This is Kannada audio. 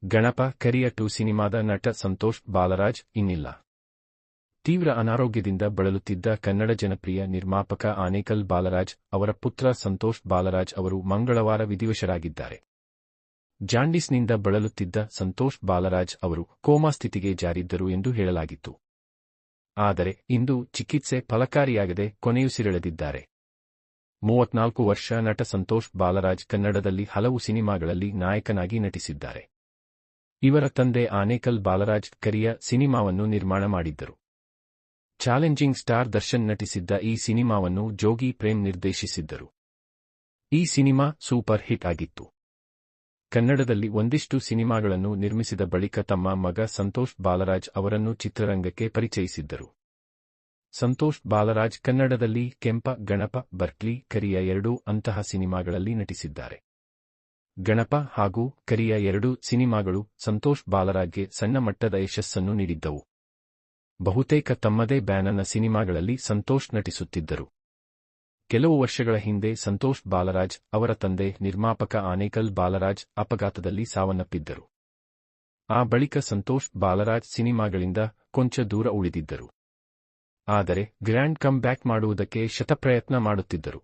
ಗಣಪ ಕರಿಯ 2 ಸಿನಿಮಾದ ನಟ ಸಂತೋಷ್ ಬಾಲರಾಜ್ ಇನ್ನಿಲ್ಲ. ತೀವ್ರ ಅನಾರೋಗ್ಯದಿಂದ ಬಳಲುತ್ತಿದ್ದ ಕನ್ನಡ ಜನಪ್ರಿಯ ನಿರ್ಮಾಪಕ ಆನೇಕಲ್ ಬಾಲರಾಜ್ ಅವರ ಪುತ್ರ ಸಂತೋಷ್ ಬಾಲರಾಜ್ ಅವರು ಮಂಗಳವಾರ ವಿಧಿವಶರಾಗಿದ್ದಾರೆ. ಜಾಂಡೀಸ್ನಿಂದ ಬಳಲುತ್ತಿದ್ದ ಸಂತೋಷ್ ಬಾಲರಾಜ್ ಅವರು ಕೋಮಾ ಸ್ಥಿತಿಗೆ ಜಾರಿದ್ದರು ಎಂದು ಹೇಳಲಾಗಿತ್ತು. ಆದರೆ ಇಂದು ಚಿಕಿತ್ಸೆ ಫಲಕಾರಿಯಾಗದೆ ಕೊನೆಯುಸಿರೆಳೆದಿದ್ದಾರೆ. 34 ವರ್ಷ ನಟ ಸಂತೋಷ್ ಬಾಲರಾಜ್ ಕನ್ನಡದಲ್ಲಿ ಹಲವು ಸಿನಿಮಾಗಳಲ್ಲಿ ನಾಯಕನಾಗಿ ನಟಿಸಿದ್ದಾರೆ. ಇವರ ತಂದೆ ಆನೇಕಲ್ ಬಾಲರಾಜ್ ಕರಿಯ ಸಿನಿಮಾವನ್ನು ನಿರ್ಮಾಣ ಮಾಡಿದ್ದರು. ಚಾಲೆಂಜಿಂಗ್ ಸ್ಟಾರ್ ದರ್ಶನ್ ನಟಿಸಿದ್ದ ಈ ಸಿನಿಮಾವನ್ನು ಜೋಗಿ ಪ್ರೇಮ್ ನಿರ್ದೇಶಿಸಿದ್ದರು. ಈ ಸಿನಿಮಾ ಸೂಪರ್ ಹಿಟ್ ಆಗಿತ್ತು. ಕನ್ನಡದಲ್ಲಿ ಒಂದಿಷ್ಟು ಸಿನಿಮಾಗಳನ್ನು ನಿರ್ಮಿಸಿದ ಬಳಿಕ ತಮ್ಮ ಮಗ ಸಂತೋಷ್ ಬಾಲರಾಜ್ ಅವರನ್ನು ಚಿತ್ರರಂಗಕ್ಕೆ ಪರಿಚಯಿಸಿದ್ದರು. ಸಂತೋಷ್ ಬಾಲರಾಜ್ ಕನ್ನಡದಲ್ಲಿ ಕೆಂಪ, ಗಣಪ, ಬರ್ಕ್ಲಿ, ಕರಿಯ 2 ಅಂತಹ ಸಿನಿಮಾಗಳಲ್ಲಿ ನಟಿಸಿದ್ದಾರೆ. ಗಣಪ ಹಾಗೂ ಕರಿಯ 2 ಸಿನಿಮಾಗಳು ಸಂತೋಷ್ ಬಾಲರಾಜ್ಗೆ ಸಣ್ಣ ಮಟ್ಟದ ಯಶಸ್ಸನ್ನು ನೀಡಿದ್ದವು. ಬಹುತೇಕ ತಮ್ಮದೇ ಬ್ಯಾನರ್ನ ಸಿನಿಮಾಗಳಲ್ಲಿ ಸಂತೋಷ್ ನಟಿಸುತ್ತಿದ್ದರು. ಕೆಲವು ವರ್ಷಗಳ ಹಿಂದೆ ಸಂತೋಷ್ ಬಾಲರಾಜ್ ಅವರ ತಂದೆ ನಿರ್ಮಾಪಕ ಆನೇಕಲ್ ಬಾಲರಾಜ್ ಅಪಘಾತದಲ್ಲಿ ಸಾವನ್ನಪ್ಪಿದ್ದರು. ಆ ಬಳಿಕ ಸಂತೋಷ್ ಬಾಲರಾಜ್ ಸಿನಿಮಾಗಳಿಂದ ಕೊಂಚ ದೂರ ಉಳಿದಿದ್ದರು. ಆದರೆ ಗ್ರ್ಯಾಂಡ್ ಕಮ್ ಬ್ಯಾಕ್ ಮಾಡುವುದಕ್ಕೆ ಶತಪ್ರಯತ್ನ ಮಾಡುತ್ತಿದ್ದರು.